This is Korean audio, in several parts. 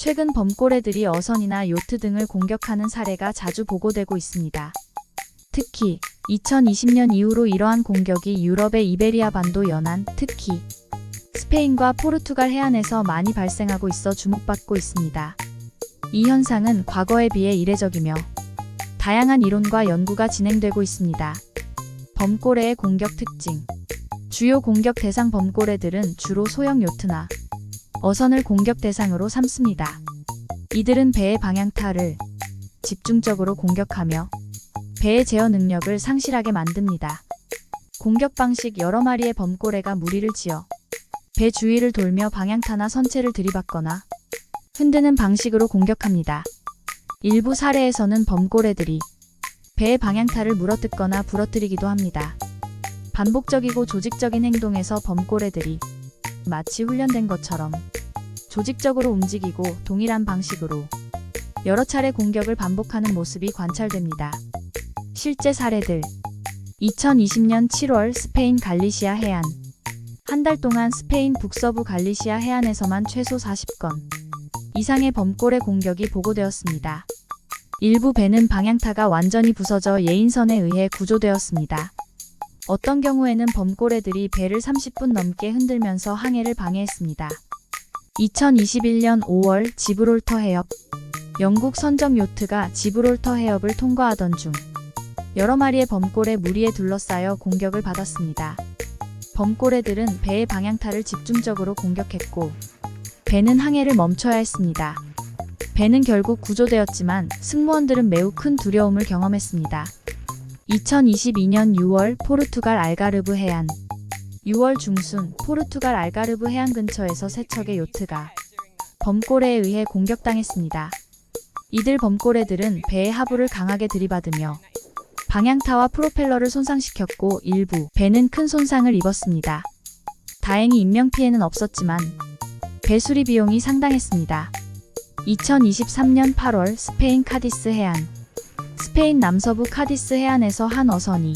최근 범고래들이 어선이나 요트 등을 공격하는 사례가 자주 보고되고 있습니다. 특히 2020년 이후로 이러한 공격이 유럽의 이베리아 반도 연안, 특히 스페인과 포르투갈 해안에서 많이 발생하고 있어 주목받고 있습니다. 이 현상은 과거에 비해 이례적이며 다양한 이론과 연구가 진행되고 있습니다. 범고래의 공격 특징. 주요 공격 대상 범고래들은 주로 소형 요트나 어선을 공격 대상으로 삼습니다. 이들은 배의 방향타를 집중적으로 공격하며 배의 제어 능력을 상실하게 만듭니다. 공격 방식. 여러 마리의 범고래가 무리를 지어 배 주위를 돌며 방향타나 선체를 들이받거나 흔드는 방식으로 공격합니다. 일부 사례에서는 범고래들이 배의 방향타를 물어뜯거나 부러뜨리기도 합니다. 반복적이고 조직적인 행동에서 범고래들이 마치 훈련된 것처럼 조직적으로 움직이고 동일한 방식으로 여러 차례 공격을 반복하는 모습이 관찰됩니다. 실제 사례들. 2020년 7월 스페인 갈리시아 해안. 한 달 동안 스페인 북서부 갈리시아 해안에서만 최소 40건 이상의 범고래 공격이 보고되었습니다. 일부 배는 방향타가 완전히 부서져 예인선에 의해 구조되었습니다. 어떤 경우에는 범고래들이 배를 30분 넘게 흔들면서 항해를 방해했습니다. 2021년 5월 지브롤터 해협. 영국 선적 요트가 지브롤터 해협을 통과하던 중 여러 마리의 범고래 무리에 둘러싸여 공격을 받았습니다. 범고래들은 배의 방향타를 집중적으로 공격했고 배는 항해를 멈춰야 했습니다. 배는 결국 구조되었지만 승무원들은 매우 큰 두려움을 경험했습니다. 2022년 6월 포르투갈 알가르브 해안. 6월 중순 포르투갈 알가르브 해안 근처에서 세 척의 요트가 범고래에 의해 공격당했습니다. 이들 범고래들은 배의 하부를 강하게 들이받으며 방향타와 프로펠러를 손상시켰고 일부 배는 큰 손상을 입었습니다. 다행히 인명피해는 없었지만 배 수리 비용이 상당했습니다. 2023년 8월 스페인 카디스 해안. 스페인 남서부 카디스 해안에서 한 어선이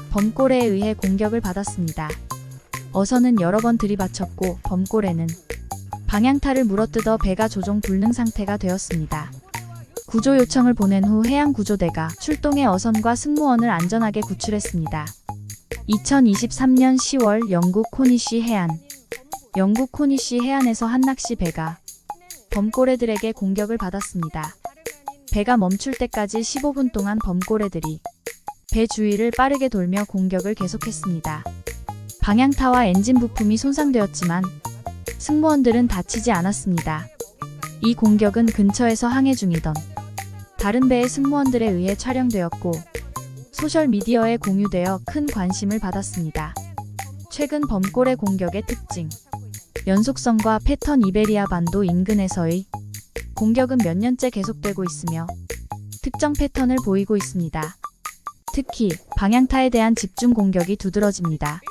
범고래에 의해 공격을 받았습니다. 어선은 여러 번 들이받쳤고 범고래는 방향타를 물어뜯어 배가 조종 불능 상태가 되었습니다. 구조 요청을 보낸 후 해양구조대가 출동해 어선과 승무원을 안전하게 구출했습니다. 2023년 10월 영국 코니시 해안. 영국 코니시 해안에서 한 낚시 배가 범고래들에게 공격을 받았습니다. 배가 멈출 때까지 15분 동안 범고래들이 배 주위를 빠르게 돌며 공격을 계속했습니다. 방향타와 엔진 부품이 손상되었지만 승무원들은 다치지 않았습니다. 이 공격은 근처에서 항해 중이던 다른 배의 승무원들에 의해 촬영되었고 소셜미디어에 공유되어 큰 관심을 받았습니다. 최근 범고래 공격의 특징. 연속성과 패턴. 이베리아 반도 인근에서의 공격은 몇 년째 계속되고 있으며 특정 패턴을 보이고 있습니다. 특히 방향타에 대한 집중 공격이 두드러집니다.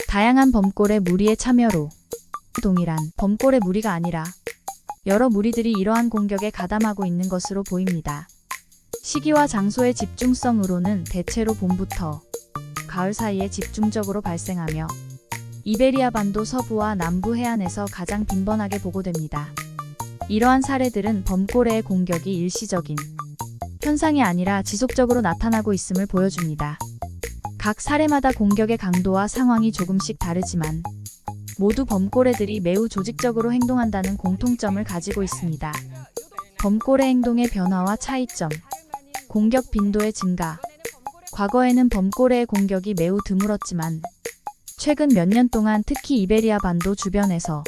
다양한 범고래 무리의 참여로 동일한 범고래 무리가 아니라 여러 무리들이 이러한 공격에 가담하고 있는 것으로 보입니다. 시기와 장소의 집중성으로는 대체로 봄부터 가을 사이에 집중적으로 발생하며 이베리아 반도 서부와 남부 해안에서 가장 빈번하게 보고됩니다. 이러한 사례들은 범고래의 공격이 일시적인 현상이 아니라 지속적으로 나타나고 있음을 보여줍니다. 각 사례마다 공격의 강도와 상황이 조금씩 다르지만 모두 범고래들이 매우 조직적으로 행동한다는 공통점을 가지고 있습니다. 범고래 행동의 변화와 차이점. 공격 빈도의 증가. 과거에는 범고래의 공격이 매우 드물었지만 최근 몇 년 동안 특히 이베리아 반도 주변에서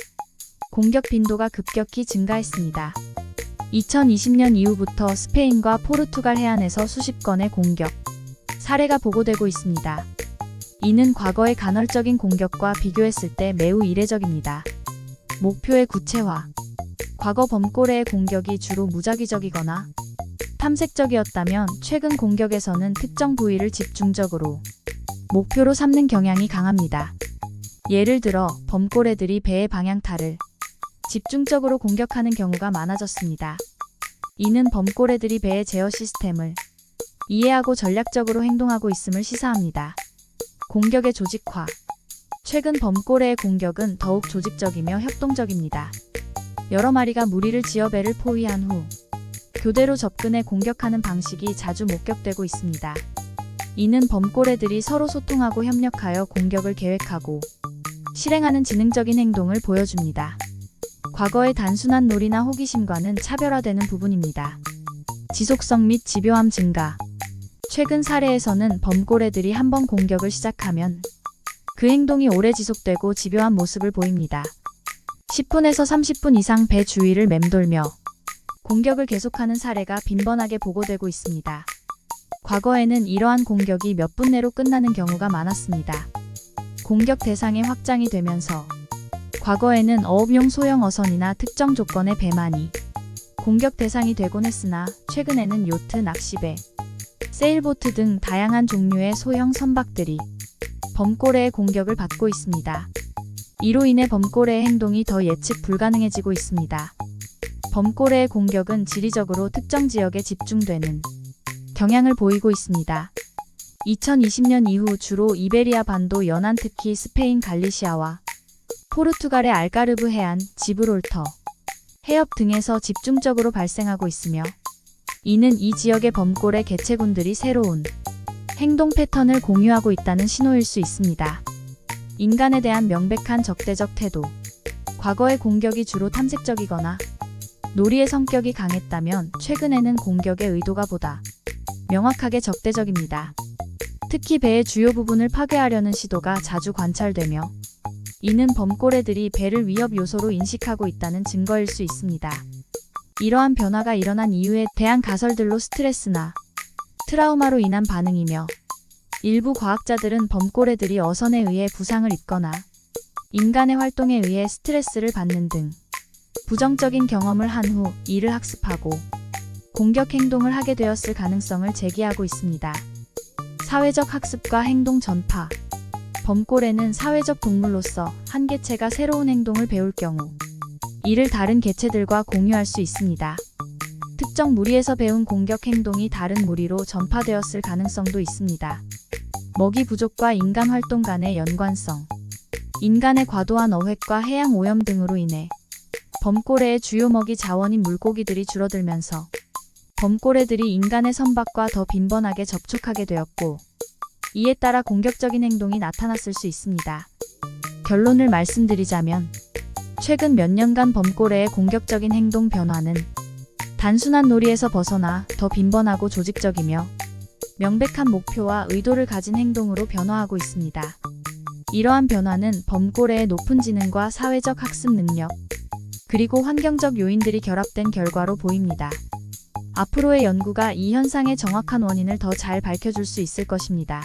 공격 빈도가 급격히 증가했습니다. 2020년 이후부터 스페인과 포르투갈 해안에서 수십 건의 공격 사례가 보고되고 있습니다. 이는 과거의 간헐적인 공격과 비교했을 때 매우 이례적입니다. 목표의 구체화. 과거 범고래의 공격이 주로 무작위적이거나 탐색적이었다면 최근 공격에서는 특정 부위를 집중적으로 목표로 삼는 경향이 강합니다. 예를 들어 범고래들이 배의 방향타를 집중적으로 공격하는 경우가 많아졌습니다. 이는 범고래들이 배의 제어 시스템을 이해하고 전략적으로 행동하고 있음을 시사합니다. 공격의 조직화. 최근 범고래의 공격은 더욱 조직적이며 협동적입니다. 여러 마리가 무리를 지어 배를 포위한 후 교대로 접근해 공격하는 방식이 자주 목격되고 있습니다. 이는 범고래들이 서로 소통하고 협력하여 공격을 계획하고 실행하는 지능적인 행동을 보여줍니다. 과거의 단순한 놀이나 호기심과는 차별화되는 부분입니다. 지속성 및 집요함 증가. 최근 사례에서는 범고래들이 한번 공격을 시작하면 그 행동이 오래 지속되고 집요한 모습을 보입니다. 10분에서 30분 이상 배 주위를 맴돌며 공격을 계속하는 사례가 빈번하게 보고되고 있습니다. 과거에는 이러한 공격이 몇 분 내로 끝나는 경우가 많았습니다. 공격 대상의 확장이 되면서 과거에는 어업용 소형 어선이나 특정 조건의 배만이 공격 대상이 되곤 했으나 최근에는 요트, 낚시배, 세일보트 등 다양한 종류의 소형 선박들이 범고래의 공격을 받고 있습니다. 이로 인해 범고래의 행동이 더 예측 불가능해지고 있습니다. 범고래의 공격은 지리적으로 특정 지역에 집중되는 경향을 보이고 있습니다. 2020년 이후 주로 이베리아 반도 연안, 특히 스페인 갈리시아와 포르투갈의 알가르브 해안, 지브롤터 해협 등에서 집중적으로 발생하고 있으며 이는 이 지역의 범고래 개체군들이 새로운 행동 패턴을 공유하고 있다는 신호일 수 있습니다. 인간에 대한 명백한 적대적 태도. 과거의 공격이 주로 탐색적이거나 놀이의 성격이 강했다면 최근에는 공격의 의도가 보다 명확하게 적대적입니다. 특히 배의 주요 부분을 파괴하려는 시도가 자주 관찰되며 이는 범고래들이 배를 위협 요소로 인식하고 있다는 증거일 수 있습니다. 이러한 변화가 일어난 이유에 대한 가설들로 스트레스나 트라우마로 인한 반응이며 일부 과학자들은 범고래들이 어선에 의해 부상을 입거나 인간의 활동에 의해 스트레스를 받는 등 부정적인 경험을 한 후 이를 학습하고 공격 행동을 하게 되었을 가능성을 제기하고 있습니다. 사회적 학습과 행동 전파. 범고래는 사회적 동물로서 한 개체가 새로운 행동을 배울 경우 이를 다른 개체들과 공유할 수 있습니다. 특정 무리에서 배운 공격 행동이 다른 무리로 전파되었을 가능성도 있습니다. 먹이 부족과 인간 활동 간의 연관성. 인간의 과도한 어획과 해양 오염 등으로 인해 범고래의 주요 먹이 자원인 물고기들이 줄어들면서 범고래들이 인간의 선박과 더 빈번하게 접촉하게 되었고 이에 따라 공격적인 행동이 나타났을 수 있습니다. 결론을 말씀드리자면 최근 몇 년간 범고래의 공격적인 행동 변화는 단순한 놀이에서 벗어나 더 빈번하고 조직적이며 명백한 목표와 의도를 가진 행동으로 변화하고 있습니다. 이러한 변화는 범고래의 높은 지능과 사회적 학습 능력, 그리고 환경적 요인들이 결합된 결과로 보입니다. 앞으로의 연구가 이 현상의 정확한 원인을 더 잘 밝혀줄 수 있을 것입니다.